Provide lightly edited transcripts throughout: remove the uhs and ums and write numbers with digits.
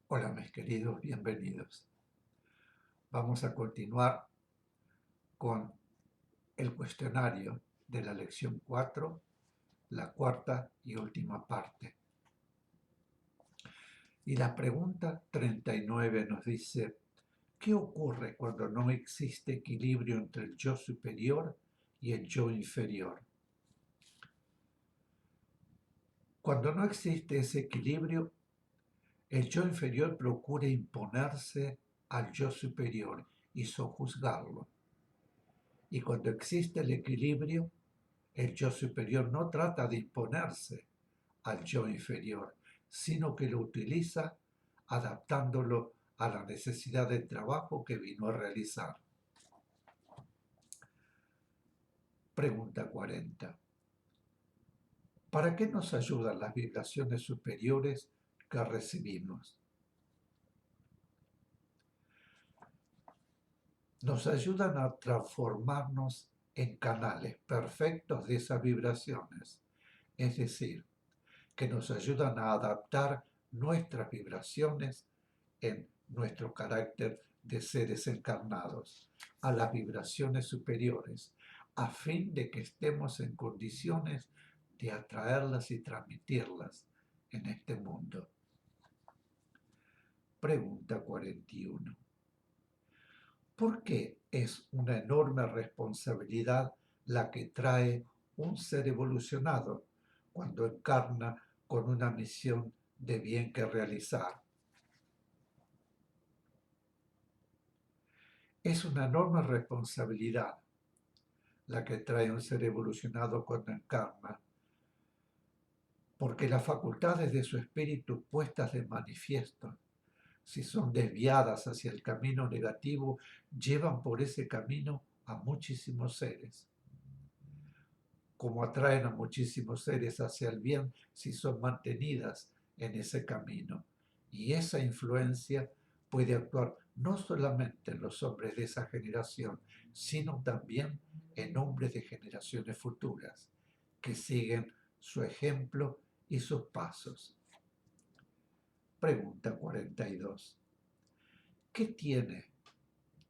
Hola mis queridos, bienvenidos. Vamos a continuar con el cuestionario de la lección 4, la cuarta y última parte. Y la pregunta 39 nos dice, ¿qué ocurre cuando no existe equilibrio entre el yo superior y el yo inferior? Cuando no existe ese equilibrio, el yo inferior procura imponerse al yo superior y sojuzgarlo. Y cuando existe el equilibrio, el yo superior no trata de imponerse al yo inferior, sino que lo utiliza adaptándolo a la necesidad del trabajo que vino a realizar. Pregunta 40. ¿Para qué nos ayudan las vibraciones superiores que recibimos? Nos ayudan a transformarnos en canales perfectos de esas vibraciones, es decir, que nos ayudan a adaptar nuestras vibraciones en nuestro carácter de seres encarnados a las vibraciones superiores, a fin de que estemos en condiciones de atraerlas y transmitirlas en este mundo. Pregunta 41. ¿Por qué es una enorme responsabilidad la que trae un ser evolucionado cuando encarna con una misión de bien que realizar? Es una enorme responsabilidad la que trae un ser evolucionado cuando encarna, porque las facultades de su espíritu puestas de manifiesto, si son desviadas hacia el camino negativo, llevan por ese camino a muchísimos seres, como atraen a muchísimos seres hacia el bien si son mantenidas en ese camino. Y esa influencia puede actuar no solamente en los hombres de esa generación, sino también en hombres de generaciones futuras, que siguen su ejemplo y sus pasos. Pregunta 42. ¿Qué tiene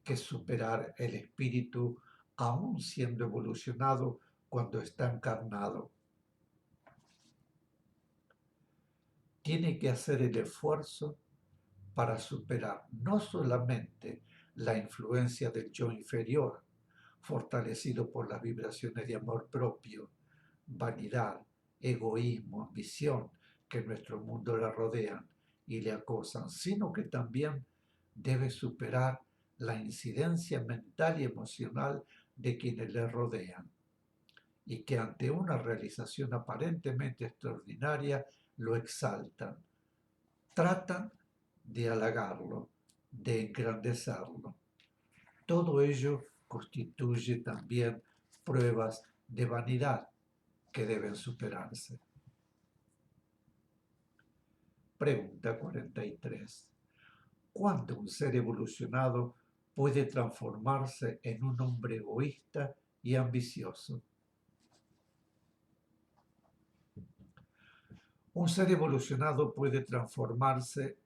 que superar el espíritu aún siendo evolucionado cuando está encarnado? Tiene que hacer el esfuerzo para superar no solamente la influencia del yo inferior, fortalecido por las vibraciones de amor propio, vanidad, egoísmo, ambición que en nuestro mundo le rodean y le acosan, sino que también debe superar la incidencia mental y emocional de quienes le rodean y que ante una realización aparentemente extraordinaria lo exaltan, tratan de halagarlo, de engrandecerlo. Todo ello constituye también pruebas de vanidad que deben superarse. Pregunta 43. ¿Cuándo un ser evolucionado puede transformarse en un hombre egoísta y ambicioso? Un ser evolucionado puede transformarse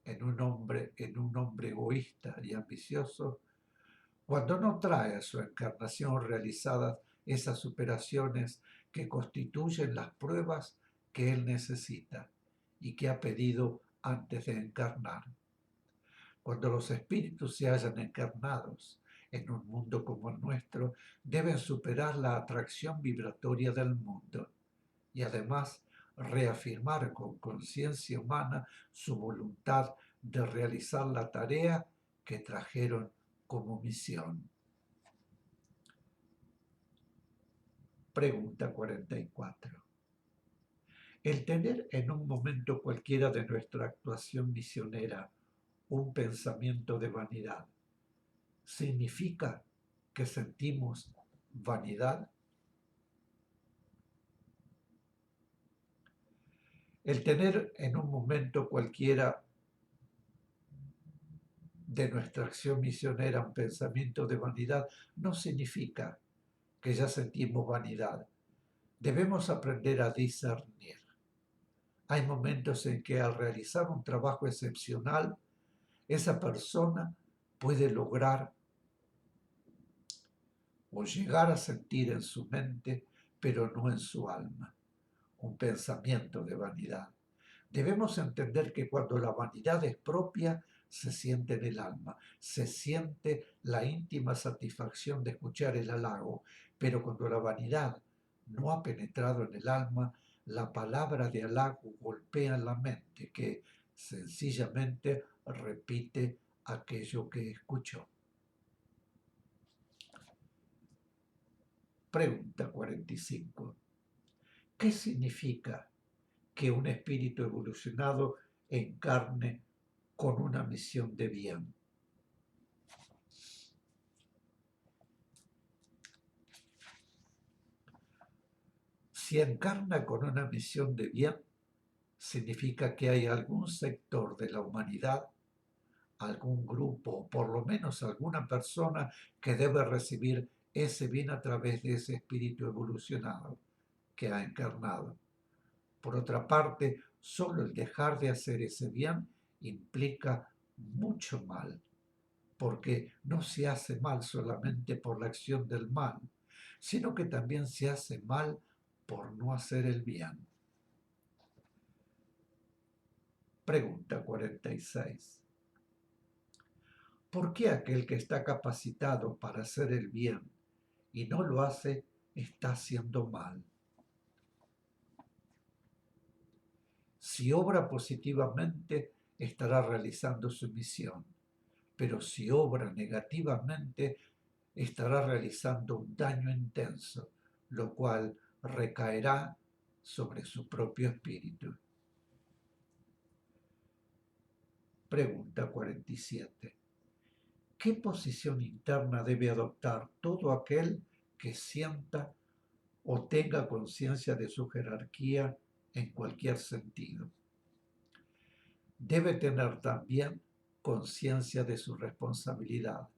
en un hombre egoísta y ambicioso cuando no trae a su encarnación realizadas esas superaciones que constituyen las pruebas que él necesita y que ha pedido antes de encarnar. Cuando los espíritus se hallan encarnados en un mundo como el nuestro, deben superar la atracción vibratoria del mundo y además reafirmar con conciencia humana su voluntad de realizar la tarea que trajeron como misión. Pregunta 44. El tener en un momento cualquiera de nuestra actuación misionera un pensamiento de vanidad, ¿significa que sentimos vanidad? El tener en un momento cualquiera de nuestra acción misionera un pensamiento de vanidad no significa que ya sentimos vanidad. Debemos aprender a discernir, Hay momentos en que al realizar un trabajo excepcional, esa persona puede lograr o llegar a sentir en su mente, pero no en su alma, un pensamiento de vanidad. Debemos entender que cuando la vanidad es propia, se siente en el alma, se siente la íntima satisfacción de escuchar el halago, pero cuando la vanidad no ha penetrado en el alma, la palabra de halago golpea en la mente, que sencillamente repite aquello que escuchó. Pregunta 45. ¿Qué significa que un espíritu evolucionado encarne con una misión de bien? Si encarna con una misión de bien, significa que hay algún sector de la humanidad, algún grupo o por lo menos alguna persona que debe recibir ese bien a través de ese espíritu evolucionado que ha encarnado. Por otra parte, solo el dejar de hacer ese bien implica mucho mal, porque no se hace mal solamente por la acción del mal, sino que también se hace mal por no hacer el bien. Pregunta 46. ¿Por qué aquel que está capacitado para hacer el bien y no lo hace está haciendo mal? Si obra positivamente, estará realizando su misión, pero si obra negativamente, estará realizando un daño intenso, lo cual recaerá sobre su propio espíritu. Pregunta 47. ¿Qué posición interna debe adoptar todo aquel que sienta o tenga conciencia de su jerarquía en cualquier sentido? Debe tener también conciencia de su responsabilidad.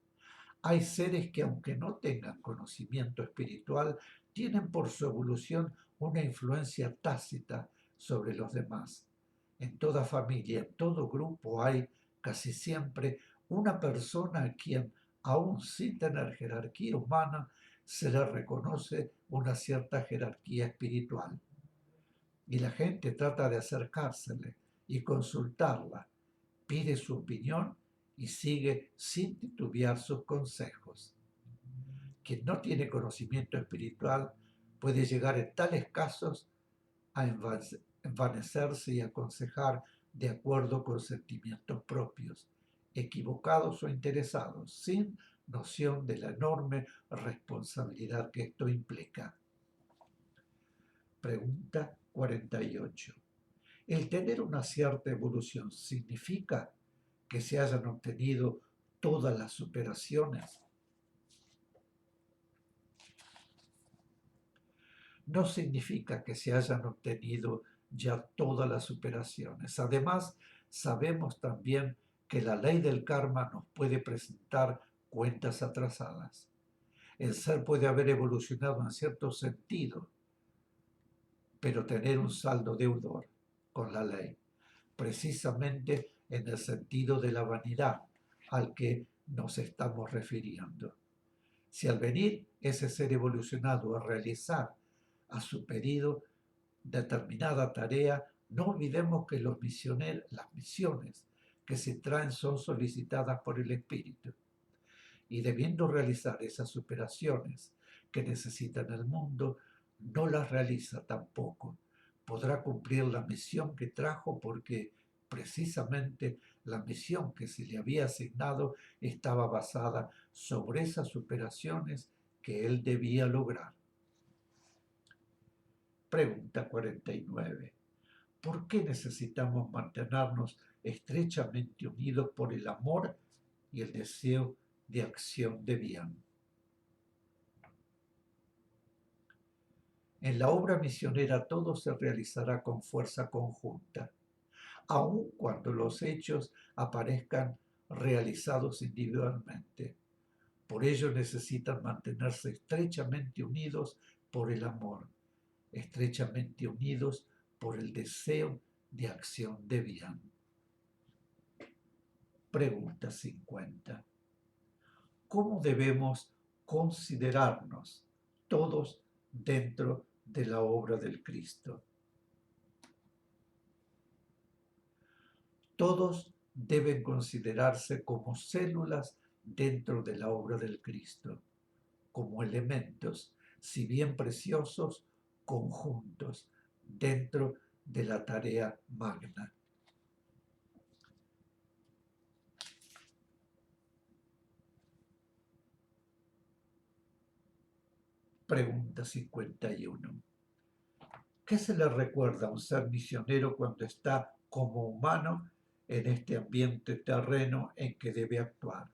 Hay seres que, aunque no tengan conocimiento espiritual, tienen por su evolución una influencia tácita sobre los demás. En toda familia, en todo grupo hay casi siempre una persona a quien, aun sin tener jerarquía humana, se le reconoce una cierta jerarquía espiritual. Y la gente trata de acercársele y consultarla, pide su opinión y sigue sin titubear sus consejos. Quien no tiene conocimiento espiritual puede llegar en tales casos a envanecerse y aconsejar de acuerdo con sentimientos propios, equivocados o interesados, sin noción de la enorme responsabilidad que esto implica. Pregunta 48. ¿El tener una cierta evolución significa que se hayan obtenido todas las superaciones? No significa que se hayan obtenido ya todas las superaciones. Además, sabemos también que la ley del karma nos puede presentar cuentas atrasadas. El ser puede haber evolucionado en cierto sentido, pero tener un saldo deudor con la ley, precisamente en el sentido de la vanidad al que nos estamos refiriendo. Si al venir ese ser evolucionado a realizar a su pedido determinada tarea, no olvidemos que las misiones que se traen son solicitadas por el Espíritu. Y debiendo realizar esas superaciones que necesita el mundo, no las realiza tampoco. Podrá cumplir la misión que trajo porque precisamente la misión que se le había asignado estaba basada sobre esas superaciones que él debía lograr. Pregunta 49. ¿Por qué necesitamos mantenernos estrechamente unidos por el amor y el deseo de acción de bien? En la obra misionera todo se realizará con fuerza conjunta, aun cuando los hechos aparezcan realizados individualmente. Por ello necesitan mantenerse estrechamente unidos por el amor, estrechamente unidos por el deseo de acción de bien. Pregunta 50. ¿Cómo debemos considerarnos todos dentro de la obra del Cristo? Todos deben considerarse como células dentro de la obra del Cristo, como elementos, si bien preciosos, conjuntos dentro de la tarea magna. Pregunta 51. ¿Qué se le recuerda a un ser misionero cuando está como humano en este ambiente terreno en que debe actuar?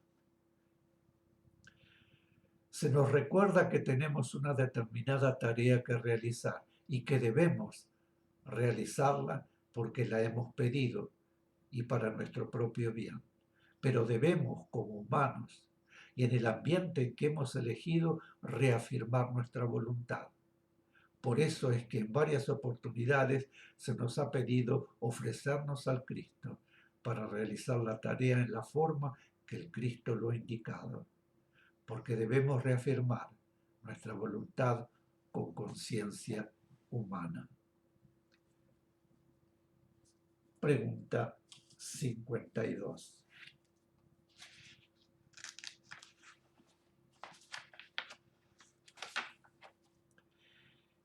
Se nos recuerda que tenemos una determinada tarea que realizar y que debemos realizarla porque la hemos pedido y para nuestro propio bien. Pero debemos, como humanos, y en el ambiente en que hemos elegido, reafirmar nuestra voluntad. Por eso es que en varias oportunidades se nos ha pedido ofrecernos al Cristo para realizar la tarea en la forma que el Cristo lo ha indicado, porque debemos reafirmar nuestra voluntad con conciencia humana. Pregunta 52.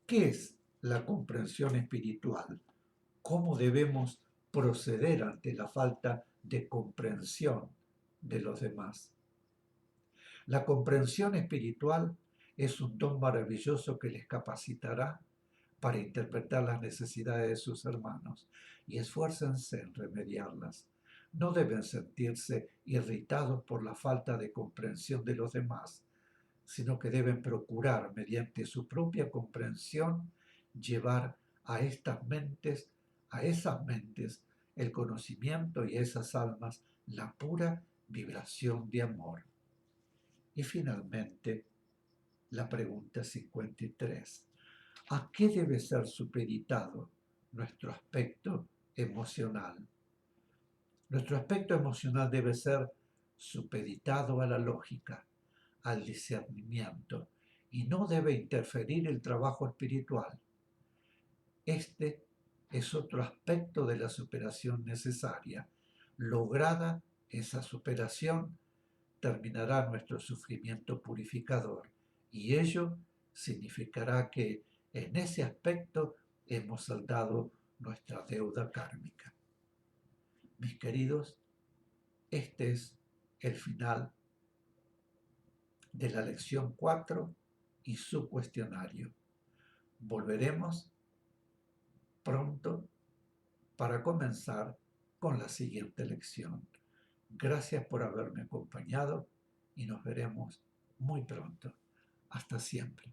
¿Qué es la comprensión espiritual? ¿Cómo debemos proceder ante la falta de comprensión de los demás? La comprensión espiritual es un don maravilloso que les capacitará para interpretar las necesidades de sus hermanos y esfuércense en remediarlas. No deben sentirse irritados por la falta de comprensión de los demás, sino que deben procurar, mediante su propia comprensión, llevar a esas mentes, el conocimiento y a esas almas la pura vibración de amor. Y finalmente, la pregunta 53. ¿A qué debe ser supeditado nuestro aspecto emocional? Nuestro aspecto emocional debe ser supeditado a la lógica, al discernimiento, y no debe interferir el trabajo espiritual. Este es otro aspecto de la superación necesaria. Lograda esa superación, terminará nuestro sufrimiento purificador, y ello significará que en ese aspecto hemos saldado nuestra deuda kármica. Mis queridos, este es el final de la lección 4 y su cuestionario. Volveremos pronto para comenzar con la siguiente lección. Gracias por haberme acompañado y nos veremos muy pronto. Hasta siempre.